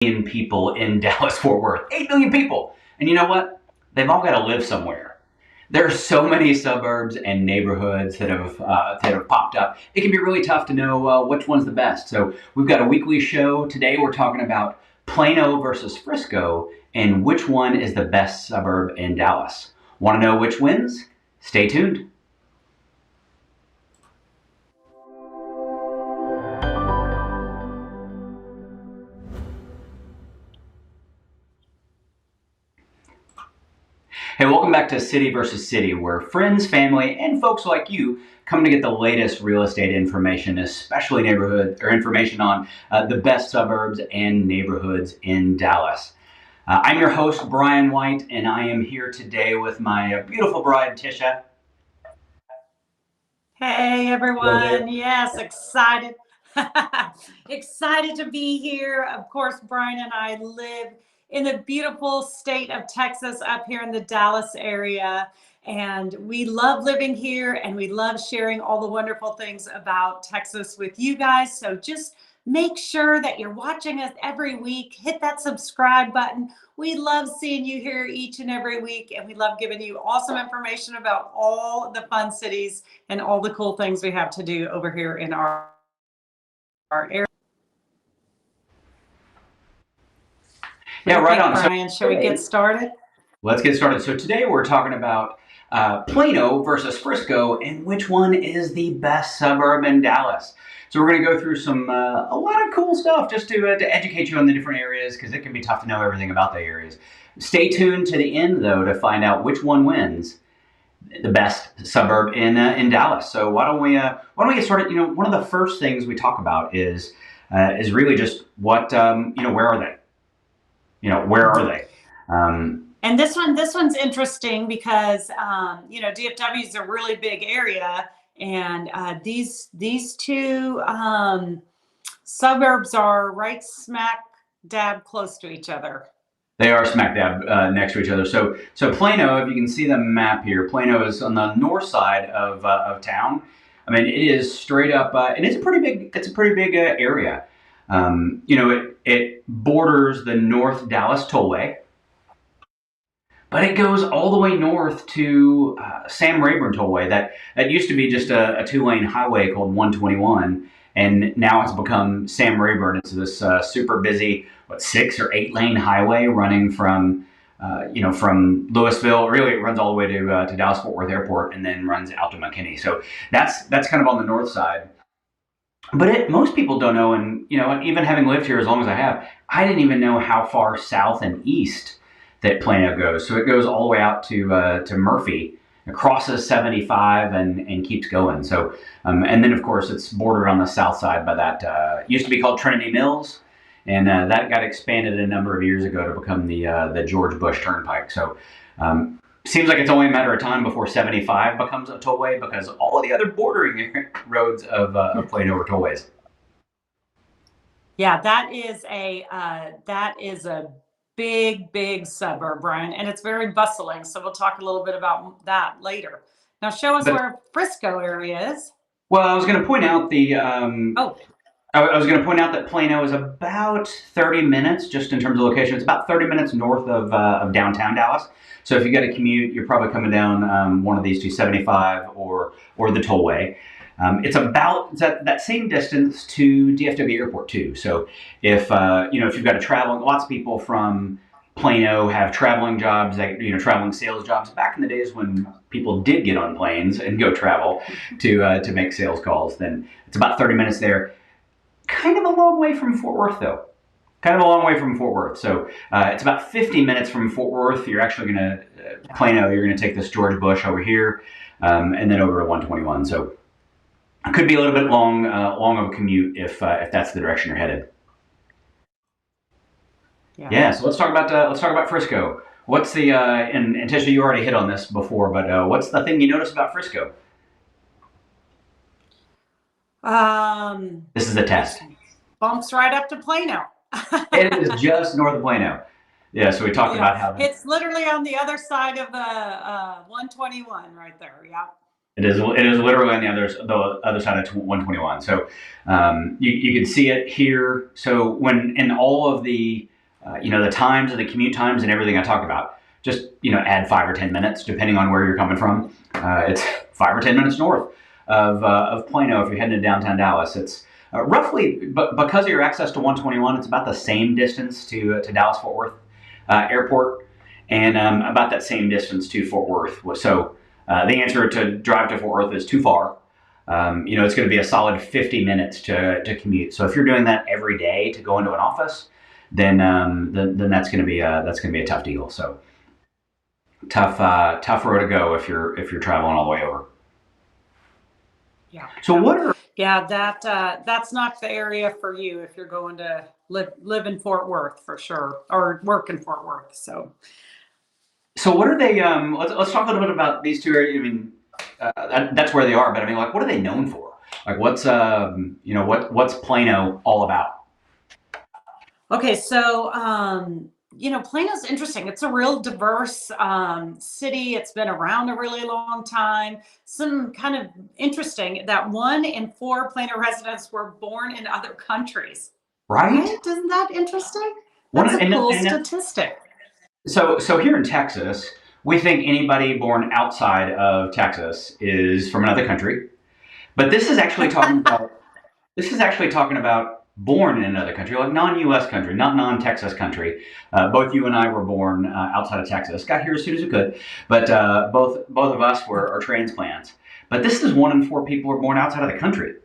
million people in Dallas-Fort Worth. 8 million people. And you know what? They've all got to live somewhere. There are so many suburbs and neighborhoods that have popped up. It can be really tough to know which one's the best. So we've got a weekly show. Today we're talking about Plano versus Frisco and which one is the best suburb in Dallas. Want to know which wins? Stay tuned. Hey, welcome back to City versus City, where friends, family, and folks like you come to get the latest real estate information, especially neighborhood or information on the best suburbs and neighborhoods in Dallas. I'm your host, Brian White, and I am here today with my beautiful bride, Tisha. Hey everyone, yes, excited. Excited to be here. Of course, Brian and I live in the beautiful state of Texas up here in the Dallas area. And we love living here and we love sharing all the wonderful things about Texas with you guys. So just make sure that you're watching us every week. Hit that subscribe button. We love seeing you here each and every week, and we love giving you awesome information about all the fun cities and all the cool things we have to do over here in our area. Yeah, right on. Brian, shall we get started? Let's get started. So today we're talking about Plano versus Frisco and which one is the best suburb in Dallas. So we're going to go through a lot of cool stuff just to educate you on the different areas, because it can be tough to know everything about the areas. Stay tuned to the end though to find out which one wins the best suburb in Dallas. So why don't we get started? You know, one of the first things we talk about is really just what where are they? You know, where are they? And this one's interesting because DFW is a really big area, and these two suburbs are right smack dab close to each other. They are smack dab next to each other. So Plano, if you can see the map here, Plano is on the north side of town. I mean, it is straight up, and it's a pretty big area. It borders the North Dallas Tollway, but it goes all the way north to Sam Rayburn Tollway. That used to be just a two-lane highway called 121, and now it's become Sam Rayburn. It's this super busy, 6 or 8 lane highway running from Louisville. Really, it runs all the way to Dallas Fort Worth Airport and then runs out to McKinney. So that's kind of on the north side. But most people don't know, and even having lived here as long as I have, I didn't even know how far south and east that Plano goes. So it goes all the way out to Murphy, it crosses 75 and keeps going. So and then of course it's bordered on the south side by that used to be called Trinity Mills, and that got expanded a number of years ago to become the George Bush Turnpike. So seems like it's only a matter of time before 75 becomes a tollway, because all of the other bordering roads of Plano are tollways. Yeah, that is a big suburb, Brian, and it's very bustling. So we'll talk a little bit about that later. Now, show us where Frisco area is. Well, I was going to point out I was going to point out that Plano is about 30 minutes, just in terms of location. It's about 30 minutes north of downtown Dallas. So if you got to commute, you're probably coming down one of these 275 or the tollway. It's about that same distance to DFW Airport too. So if you've got to travel, lots of people from Plano have traveling jobs, traveling sales jobs. Back in the days when people did get on planes and go travel to make sales calls, then it's about 30 minutes there. Kind of a long way from Fort Worth, though. So it's about 50 minutes from Fort Worth. You're actually going to Plano. You're going to take this George Bush over here, and then over to 121. So it could be a little bit long of a commute if that's the direction you're headed. Yeah. So let's talk about Frisco. What's the and Tisha, you already hit on this before, but what's the thing you notice about Frisco? This is a test. Bumps right up to Plano. It is just north of Plano. Yeah, so we talked about how it's literally on the other side of 121 right there. Yeah. It is literally on the other side of 121. So you can see it here. So when in all of the times and the commute times and everything I talked about, just add 5 or 10 minutes depending on where you're coming from. It's 5 or 10 minutes north of Plano if you're heading to downtown Dallas. It's roughly, but because of your access to 121, it's about the same distance to Dallas Fort Worth Airport, and about that same distance to Fort Worth. So the answer to drive to Fort Worth is too far. It's going to be a solid 50 minutes to commute. So if you're doing that every day to go into an office, then that's going to be a tough deal. So tough road to go if you're traveling all the way over. Yeah. So what are Yeah, that's not the area for you if you're going to live in Fort Worth for sure, or work in Fort Worth. so what are they? Let's talk a little bit about these two areas. I mean, that's where they are, but I mean, like, what are they known for? Like, what's Plano all about? Okay, so Plano's interesting. It's a real diverse city. It's been around a really long time. Some kind of interesting that 1 in 4 Plano residents were born in other countries. Right? Right? Isn't that interesting? One That's a and, cool and statistic. so here in Texas, we think anybody born outside of Texas is from another country. But this is actually talking about born in another country, like non-U.S. country, not non-Texas country. Both you and I were born outside of Texas. Got here as soon as we could, but both of us are transplants. But this is 1 in 4 people are born outside of the country.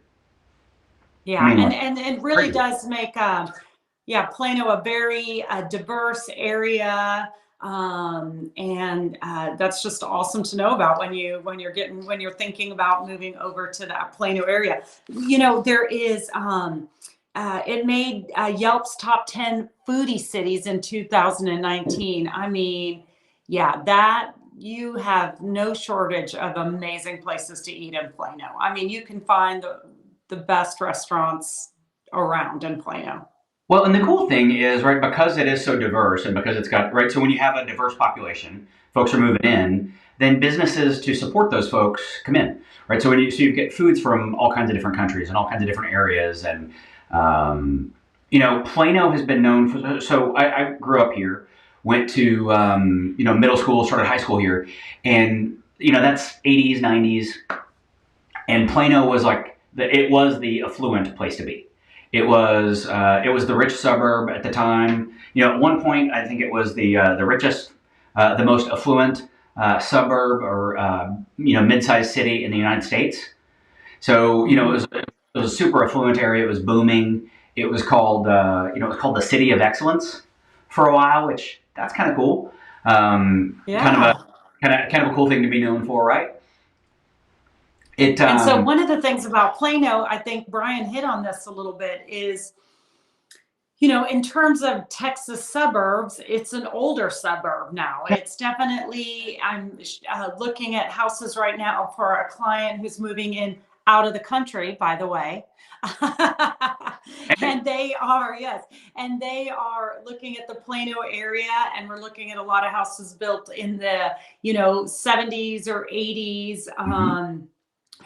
Yeah, I mean, like, and it really crazy. does make Plano a very diverse area, and that's just awesome to know about when you're thinking about moving over to that Plano area. There is it made Yelp's top 10 foodie cities in 2019. I mean, yeah, that you have no shortage of amazing places to eat in Plano. I mean, you can find the best restaurants around in Plano. Well, and the cool thing is, right, because it is so diverse and because it's got, right, so when you have a diverse population, folks are moving in, then businesses to support those folks come in, right? So you get foods from all kinds of different countries and all kinds of different areas. And, Plano has been known for, so I grew up here, went to, middle school, started high school here. And, that's 80s, 90s. And Plano was like, it was the affluent place to be. It was the rich suburb at the time. At one point, I think it was the richest, the most affluent suburb or mid-sized city in the United States. So it was a super affluent area. It was booming. It was called the City of Excellence for a while, which that's kind of cool. Kind of a Yeah. kind of a cool thing to be known for, right? It And so one of the things about Plano, I think Brian hit on this a little bit, is, in terms of Texas suburbs, it's an older suburb now. It's definitely, I'm looking at houses right now for a client who's moving in out of the country, by the way. And they are, yes, and they are looking at the Plano area, and we're looking at a lot of houses built in the, 70s or 80s. Mhm.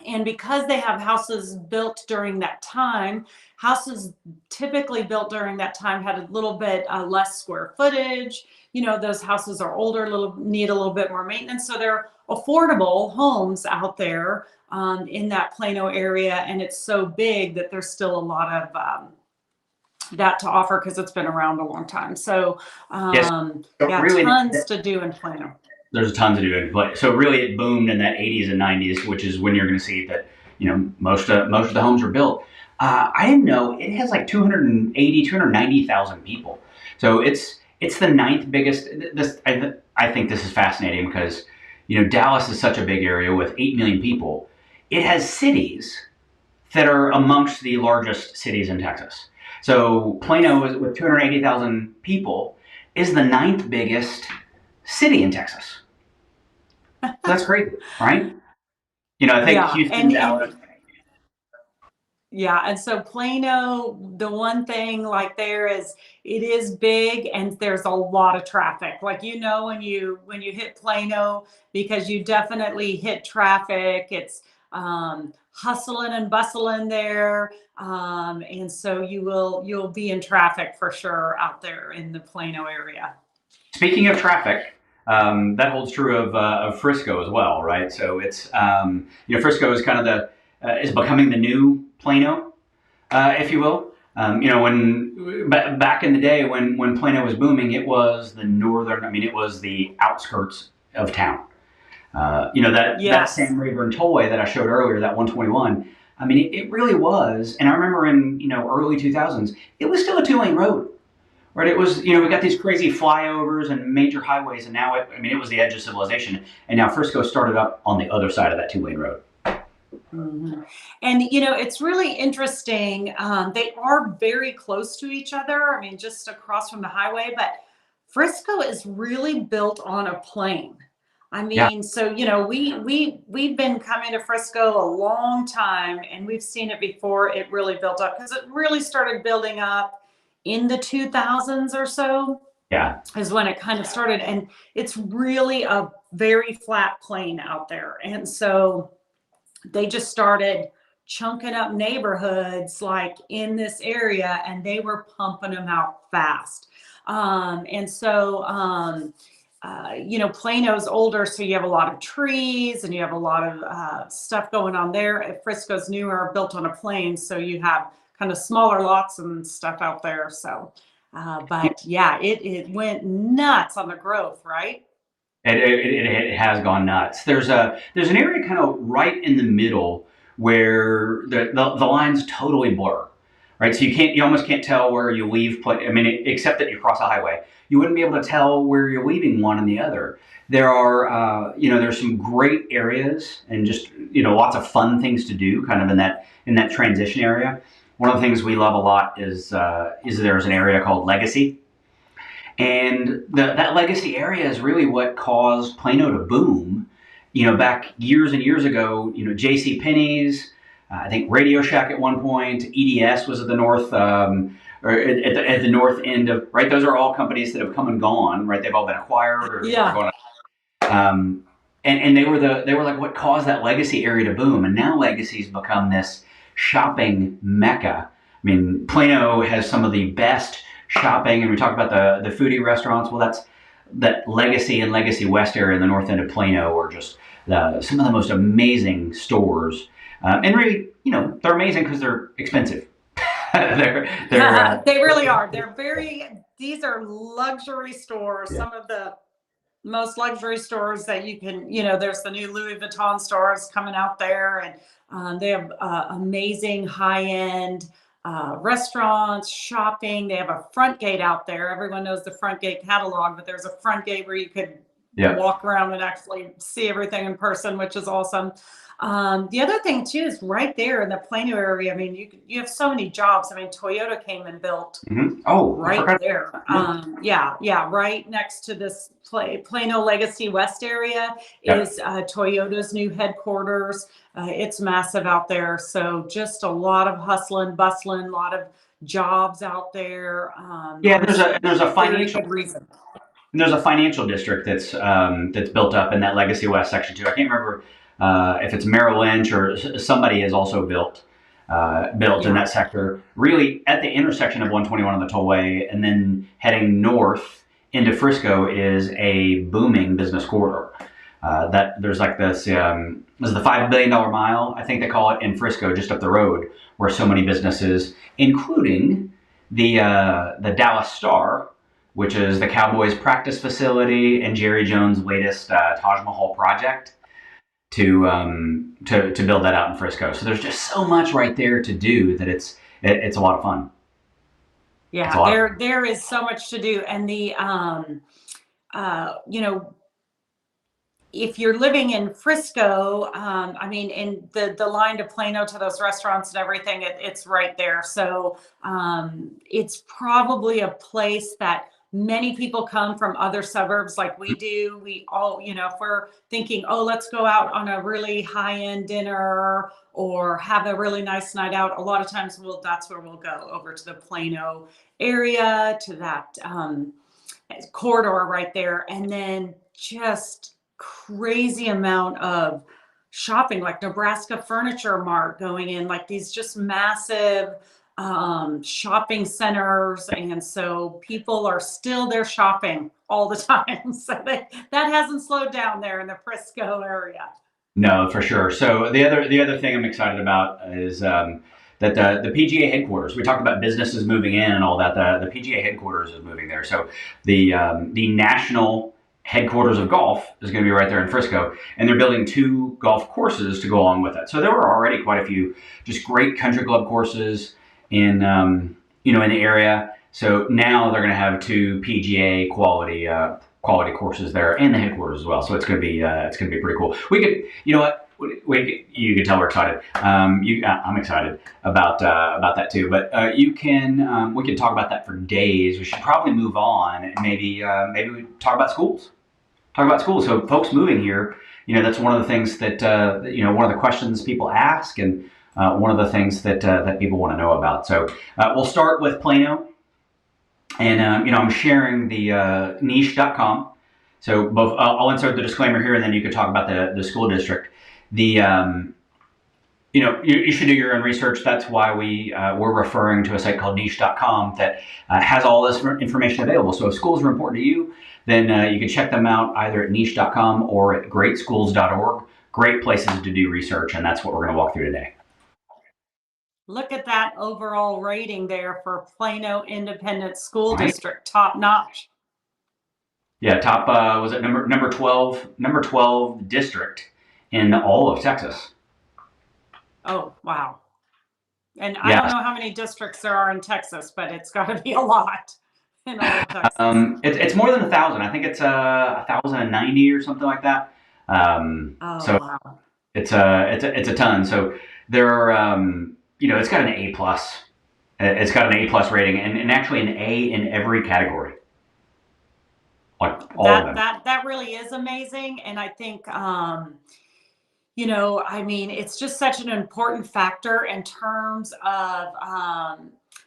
And because they have houses built during that time, houses typically built during that time had a little bit less square footage. Those houses are older, need a little bit more maintenance. So they're affordable homes out there in that Plano area. And it's so big that there's still a lot of that to offer because it's been around a long time. So Yes. So yeah, really, tons to do in Plano. there's tons to do in play. So really, it boomed in that 80s and 90s, which is when you're going to see that most of the homes are built. I didn't know it has like 290,000 people. So it's the ninth biggest. I think this is fascinating because Dallas is such a big area with 8 million people. It has cities that are amongst the largest cities in Texas. So Plano is, with 280,000 people, is the ninth biggest city in Texas. So that's crazy, right? I think Yeah, Houston, and Dallas. Yeah, and so Plano, the one thing like there is it is big and there's a lot of traffic. Like when you hit Plano because you definitely hit traffic. It's hustling and bustling there. And so you'll be in traffic for sure out there in the Plano area. Speaking of traffic, that holds true of Frisco as well, right? So it's Frisco is kind of is becoming the new Plano, if you will. When back in the day when Plano was booming, it was the northern. I mean, it was the outskirts of town. That Yes. San Rayburn Tollway that I showed earlier, that 121. I mean, it really was. And I remember in early 2000s, it was still a 2-lane road. Right, it was. We got these crazy flyovers and major highways, and now it was the edge of civilization. And now Frisco started up on the other side of that 2-lane road. Mhm. And it's really interesting. They are very close to each other. I mean, just across from the highway, but Frisco is really built on a plain. I Yeah, mean, so we've been coming to Frisco a long time, and we've seen it before it really built up because it really started building up in the 2000s or so yeah. is when it kind of started, and it's really a very flat plain out there, and so they just started chunking up neighborhoods like in this area and they were pumping them out fast. And so, Plano's older, so you have a lot of trees and you have a lot of stuff going on there. Frisco's newer, built on a plain, so you have kind of smaller lots and stuff out there. So, but yeah, it went nuts on the growth, right? It has gone nuts. There's an area kind of right in the middle where the lines totally blur, right? So you almost can't tell where you leave. I mean, except that you cross a highway, you wouldn't be able to tell where you're leaving one and the other. There's some great areas and just lots of fun things to do, kind of in that transition area. One of the things we love a lot is there's an area called Legacy. And that legacy area is really what caused Plano to boom. Back years and years ago, J.C. Penney's, I think Radio Shack at one point, EDS was at the north, or at the north end of, right? Those are all companies that have come and gone, right? They've all been acquired or Yeah. going. And they were like what caused that legacy area to boom. And now Legacy's become this shopping mecca. I mean, Plano has some of the best shopping, and we talk about the foodie restaurants. Well, that Legacy and Legacy West area in the north end of Plano are just some of the most amazing stores. And really, they're amazing because they're expensive. they're They really are. These are luxury stores. yeah. Some of the most luxury stores that you can, there's the new Louis Vuitton stores coming out there, and they have amazing high end restaurants, shopping. They have a front gate out there. Everyone knows the front gate catalog, but there's a front gate where you could Yeah. walk around and actually see everything in person, which is awesome. The other thing too is right there in the Plano area. I mean, you have so many jobs. I mean, Toyota came and built Oh, I right forgot. there. Yeah. Yeah, right next to this Plano Legacy West area Yep. is Toyota's new headquarters. It's massive out there. So just a lot of hustling, bustling, a lot of jobs out there. Yeah, Obviously, there's a very financial good reason. there's a financial district that's built up in that Legacy West section too. I can't remember if it's Merrill Lynch or somebody has also built in Yeah. that sector, really at the intersection of 121 on the tollway, and then heading north into Frisco is a booming business corridor. That there's like this is the $5 billion mile, I think they call it, in Frisco, just up the road, where so many businesses, including the Dallas Star, which is the Cowboys practice facility, and Jerry Jones' latest Taj Mahal project to build that out in Frisco. So there's just so much right there to do that it's a lot of fun. It's a Yeah, lot of fun. there is so much to do. And the you know, if you're living in Frisco, I mean, in the line to Plano to those restaurants and everything, it's right there. So it's probably a place that Many people come from other suburbs like we do. We all, if we're thinking, oh, let's go out on a really high-end dinner or have a really nice night out, a lot of times that's where we'll go, over to the Plano area, to that corridor right there. And then just crazy amount of shopping, like Nebraska Furniture Mart going in, like these just massive shopping centers. And so people are still there shopping all the time. So that hasn't slowed down there in the Frisco area. No, for sure. So the other thing I'm excited about is that the PGA headquarters. We talked about businesses moving in and all that. The PGA headquarters is moving there. So the national headquarters of golf is going to be right there in Frisco, and they're building 2 golf courses to go along with it. So there were already quite a few just great country club courses in in the area. So now they're going to have 2 PGA quality courses there in the headquarters as well. So it's going to be pretty cool. We could, you know what, you can tell we're excited. I'm excited about that too. But we can talk about that for days. We should probably move on and maybe we talk about schools. So folks moving here, that's one of the things that one of the questions people ask, and one of the things that people want to know about. So we'll start with Plano. And, I'm sharing the niche.com. So both, I'll insert the disclaimer here, and then you can talk about the school district. You should do your own research. That's why we're referring to a site called niche.com that has all this information available. So if schools are important to you, then you can check them out either at niche.com or at greatschools.org. Great places to do research, and that's what we're going to walk through today. Look at that overall rating there for Plano Independent School District, top notch. Yeah, top was it number 12 district in all of Texas. Oh, wow. And I don't know how many districts there are in Texas, but it's got to be a lot in all of Texas. It's more than 1,000. I think it's 1,090 or something like that. Wow. It's a ton. So there are it's got an A plus. It's got an A plus rating, and actually an A in every category. Like all of them. That really is amazing, and I think it's just such an important factor in terms of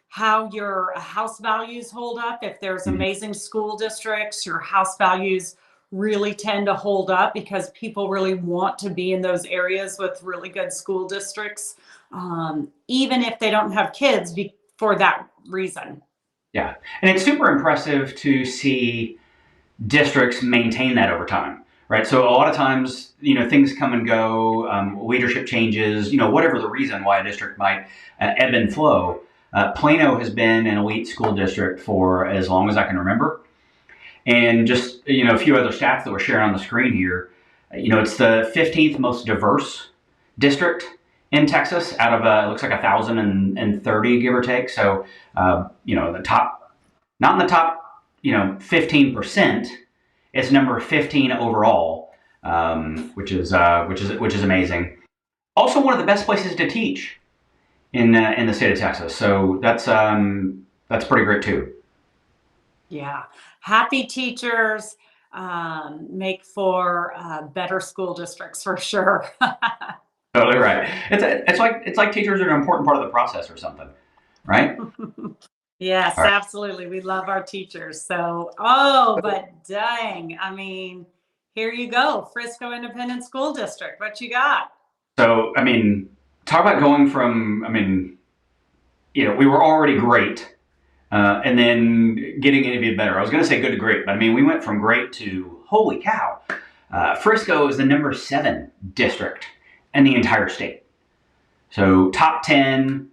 how your house values hold up. If there's amazing school districts, your house values really tend to hold up because people really want to be in those areas with really good school districts, even if they don't have kids for that reason. Yeah, and it's super impressive to see districts maintain that over time, right? So a lot of times, things come and go, leadership changes, whatever the reason why a district might ebb and flow. Plano has been an elite school district for as long as I can remember. And just, a few other stats that we're sharing on the screen here. It's the 15th most diverse district in Texas out of, it looks like 1,030, give or take. So, the top, not in the top, 15%, it's number 15 overall, which is amazing. Also one of the best places to teach in the state of Texas. So that's pretty great too. Yeah. Happy teachers make for better school districts for sure. Totally right. It's like teachers are an important part of the process or something, right? Yes, right. Absolutely. We love our teachers. So, but dang, I mean, here you go, Frisco Independent School District. What you got? So, talk about going from, we were already great, and then getting even better. I was going to say good to great, but we went from great to holy cow. Frisco is the number 7 district in the entire state. So top 10,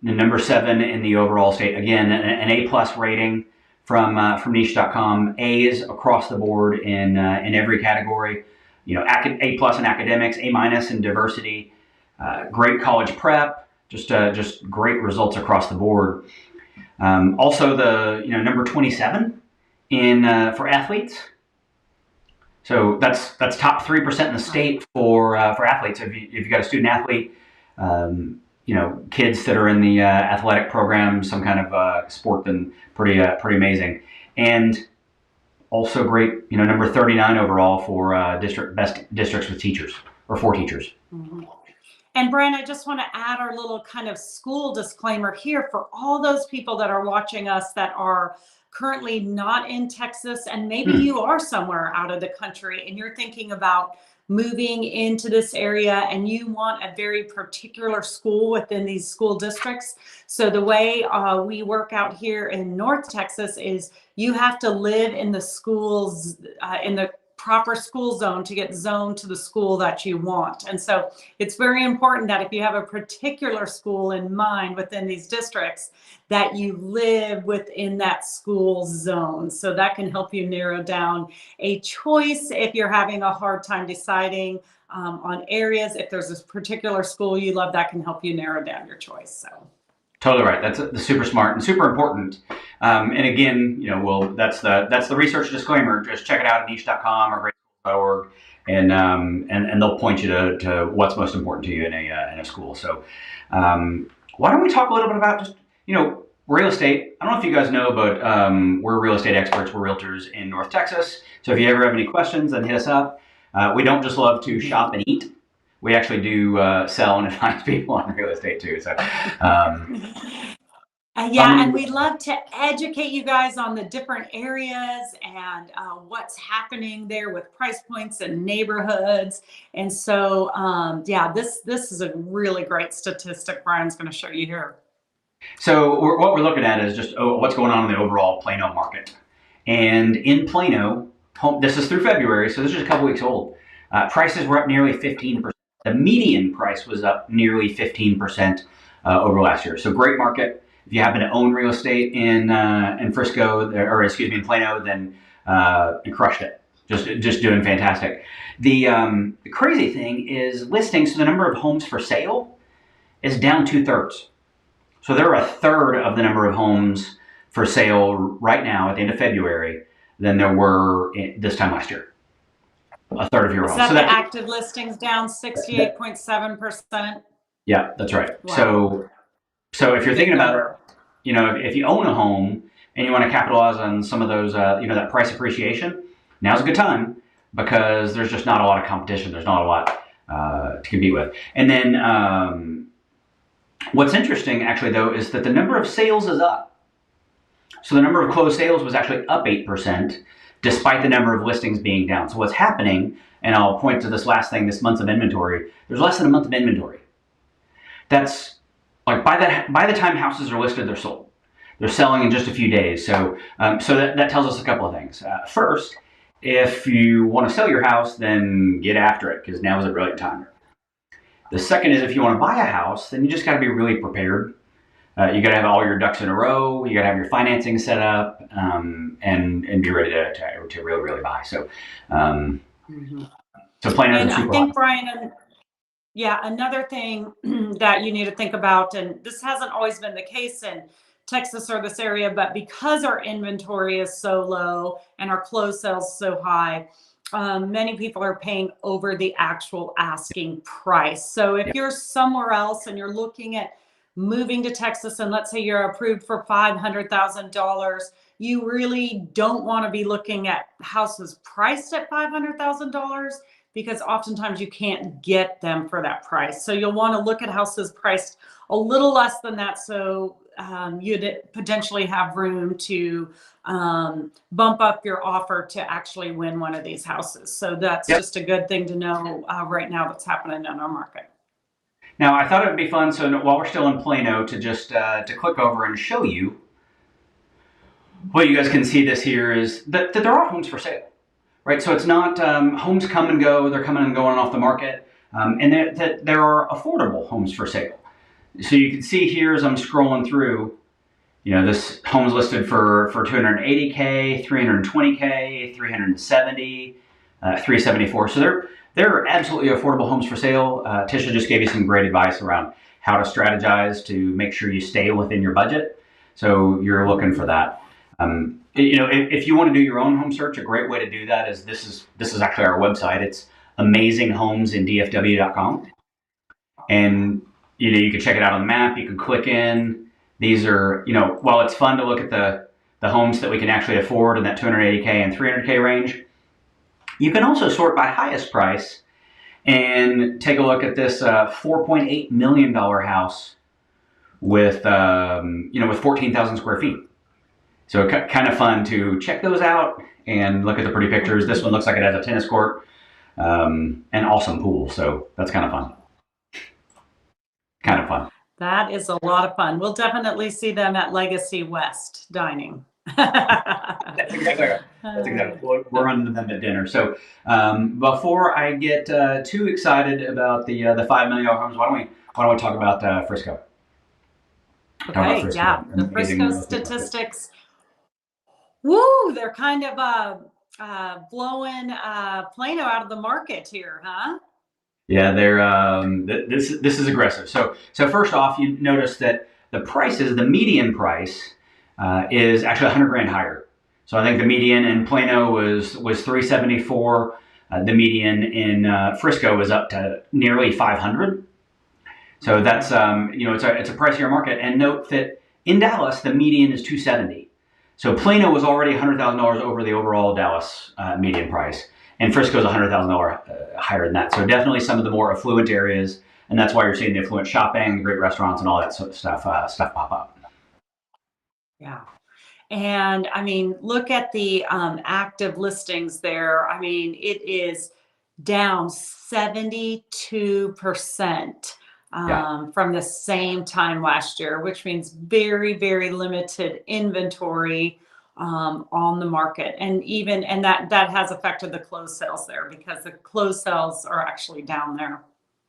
the number 7 in the overall state. Again, an A plus rating from niche.com. A's across the board in every category. A plus in academics, A minus in diversity. Great college prep. Just great results across the board. Also the number 27 for athletes. So that's top 3% in the state for athletes. If you got a student athlete, kids that are in the athletic program, some kind of sport, then pretty amazing. and also great, number 39 overall for best districts with teachers or for teachers. Mm-hmm. And Brian, I just want to add our little kind of school disclaimer here for all those people that are watching us that are currently not in Texas, and maybe you are somewhere out of the country and you're thinking about moving into this area and you want a very particular school within these school districts. So the way we work out here in North Texas is you have to live in the schools, in the proper school zone to get zoned to the school that you want. And so it's very important that if you have a particular school in mind within these districts, that you live within that school zone. So that can help you narrow down a choice if you're having a hard time deciding on areas. If there's this particular school you love, that can help you narrow down your choice. So. Totally right. That's super smart and super important. And again, that's the research disclaimer. Just check it out at niche.com or greatschools.org, and they'll point you to what's most important to you in a school. So why don't we talk a little bit about just real estate? I don't know if you guys know, but we're real estate experts. We're realtors in North Texas. So if you ever have any questions, then hit us up. We don't just love to shop and eat. We actually do sell and advise people on real estate too. So, and we love to educate you guys on the different areas and what's happening there with price points and neighborhoods. And so, this is a really great statistic Brian's going to show you here. So what we're looking at is just what's going on in the overall Plano market. And in Plano, this is through February, so this is just a couple weeks old. Prices were up nearly 15%. The median price was up nearly 15% over last year. So great market. If you happen to own real estate in Frisco, or excuse me, in Plano, then you crushed it. Just doing fantastic. The crazy thing is listings. So the number of homes for sale is down 2/3. So there are 1/3 of the number of homes for sale right now at the end of February than there were this time last year. 1/3 of your homes. So the active listings down 68.7%. Yeah, that's right. Wow. So if you're thinking about it, if you own a home and you want to capitalize on some of those, that price appreciation, now's a good time because there's just not a lot of competition. There's not a lot to compete with. And then what's interesting actually though is that the number of sales is up. So the number of closed sales was actually up 8%. Despite the number of listings being down. So what's happening, and I'll point to this last thing, this month of inventory, there's less than a month of inventory. That's like by the time houses are listed, they're sold. They're selling in just a few days. So that tells us a couple of things. First, if you want to sell your house, then get after it because now is a brilliant time. The second is if you want to buy a house, then you just got to be really prepared. You got to have all your ducks in a row. You got to have your financing set up and be ready to really buy. So, so Plano is super. I think Brian, another thing that you need to think about, and this hasn't always been the case in Texas or this area, but because our inventory is so low and our closed sales so high, many people are paying over the actual asking price. So if you're somewhere else and you're looking at moving to Texas, and let's say you're approved for $500,000, you really don't want to be looking at houses priced at $500,000 because oftentimes you can't get them for that price. So you'll want to look at houses priced a little less than that. So you'd potentially have room to bump up your offer to actually win one of these houses. So that's just a good thing to know right now that's happening in our market. Now, I thought it would be fun, so while we're still in Plano, to just to click over and show you what you guys can see this here is that there are homes for sale, right? So it's not homes come and go, they're coming and going off the market, and that there are affordable homes for sale. So you can see here as I'm scrolling through, this home's listed for $280K, $320K, $370, $374. So there are absolutely affordable homes for sale. Tisha just gave you some great advice around how to strategize to make sure you stay within your budget. So you're looking for that. If you want to do your own home search, a great way to do that is this is actually our website. It's amazinghomesindfw.com, and you can check it out on the map. You can click in. These are while it's fun to look at the the homes that we can actually afford in that 280K and 300K range. You can also sort by highest price and take a look at this $4.8 million house with with 14,000 square feet. So kind of fun to check those out and look at the pretty pictures. This one looks like it has a tennis court and awesome pool. So that's kind of fun. Kind of fun. That is a lot of fun. We'll definitely see them at Legacy West Dining. That's exactly right. That's exactly. We're running them at dinner. So before I get too excited about the $5 million homes, why don't we talk about Frisco? Okay, yeah, the Frisco statistics. Woo, they're kind of blowing Plano out of the market here, huh? Yeah, they're this is aggressive. So first off, you notice that the prices, the median price, is actually 100 grand higher. So I think the median in Plano was 374. The median in Frisco was up to nearly 500. So that's it's a pricier market. And note that in Dallas, the median is 270. So Plano was already $100,000 over the overall Dallas median price, and Frisco is $100,000 higher than that. So definitely some of the more affluent areas, and that's why you're seeing the affluent shopping, the great restaurants, and all that sort of stuff pop up. Yeah. And I mean, look at the active listings there. I mean, it is down 72% from the same time last year, which means very, very limited inventory on the market. And that has affected the closed sales there, because the closed sales are actually down there.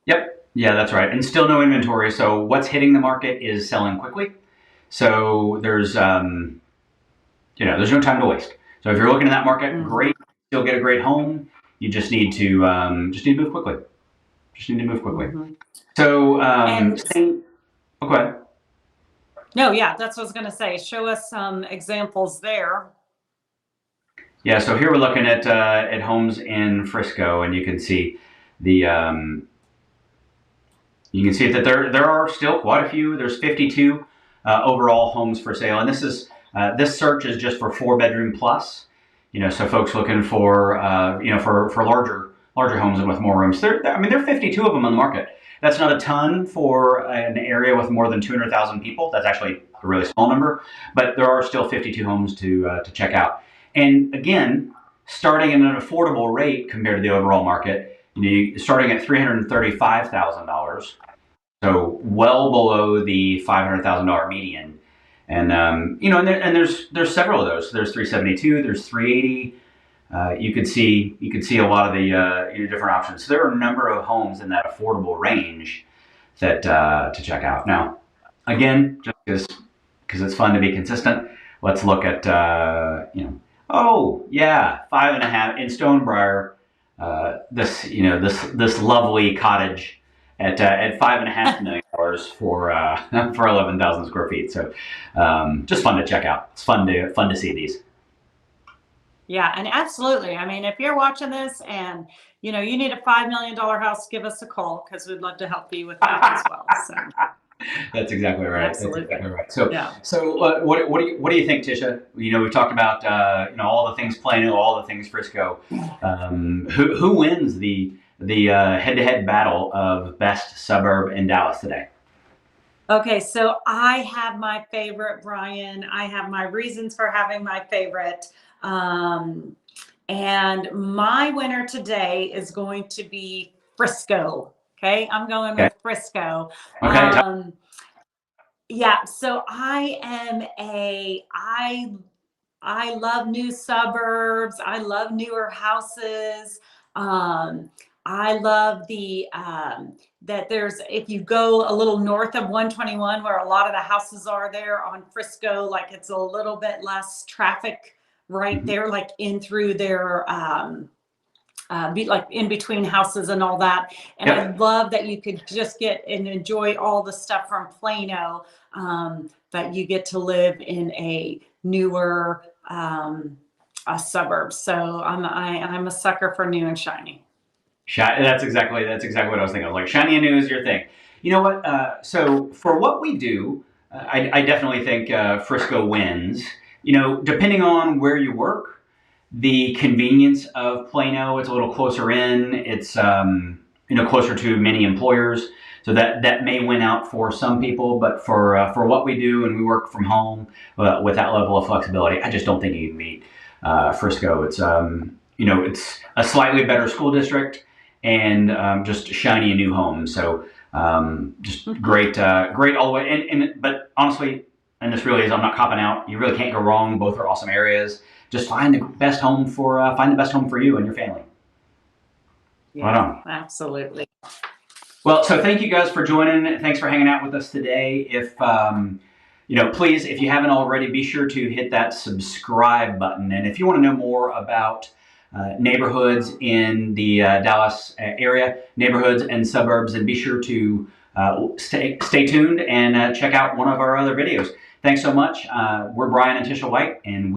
Yep. Yeah, that's right. And still no inventory. So what's hitting the market is selling quickly. So there's no time to waste. So if you're looking in that market, great, still get a great home. You just need to move quickly. So, go ahead. No, yeah, that's what I was going to say. Show us some examples there. Yeah, so here we're looking at homes in Frisco, and you can see that there are still quite a few. There's 52 overall homes for sale, and this search is just for 4-bedroom plus. So folks looking for for larger homes and with more rooms. There are 52 of them on the market. That's not a ton for an area with more than 200,000 people. That's actually a really small number, but there are still 52 homes to check out. And again, starting at an affordable rate compared to the overall market, starting at $335,000, so well below the $500,000 median. And there's several of those. There's 372. There's 380. You could see a lot of the different options. So there are a number of homes in that affordable range that to check out. Now, again, just because it's fun to be consistent, let's look at 5.5 in Stonebriar. This lovely cottage at $5.5 million for 11,000 square feet. So just fun to check out. It's fun to see these. Yeah, and absolutely. I mean, if you're watching this and you need a $5 million house, give us a call, because we'd love to help you with that as well. So that's exactly right. Absolutely. That's exactly right. So what do you think, Tisha? We've talked about all the things Plano, all the things Frisco. Who wins the head-to-head battle of best suburb in Dallas today? Okay, so I have my favorite, Brian. I have my reasons for having my favorite. And my winner today is going to be Frisco. Okay, I'm going with Frisco. Okay. Yeah, so I love new suburbs. I love newer houses. I love that if you go a little north of 121, where a lot of the houses are there on Frisco, like it's a little bit less traffic right there, like in through their like in between houses and all that. And I love that you could just get and enjoy all the stuff from Plano, that you get to live in a newer suburb. So I'm a sucker for new and shiny. That's exactly what I was thinking. I was like, shiny and new is your thing. You know what? So for what we do, I definitely think Frisco wins. depending on where you work, the convenience of Plano, it's a little closer in. It's closer to many employers, so that may win out for some people. But for what we do, and we work from home with that level of flexibility, I just don't think you can beat Frisco. It's it's a slightly better school district and just shiny and new homes. So just great all the way. But honestly, and this really is, I'm not copping out. You really can't go wrong. Both are awesome areas. Just find the best home for you and your family. Yeah, right on. Absolutely. Well, so thank you guys for joining. Thanks for hanging out with us today. If please, if you haven't already, be sure to hit that subscribe button. And if you want to know more about neighborhoods in the Dallas area, neighborhoods and suburbs, and be sure to stay tuned and check out one of our other videos. Thanks so much. We're Brian and Tisha White, and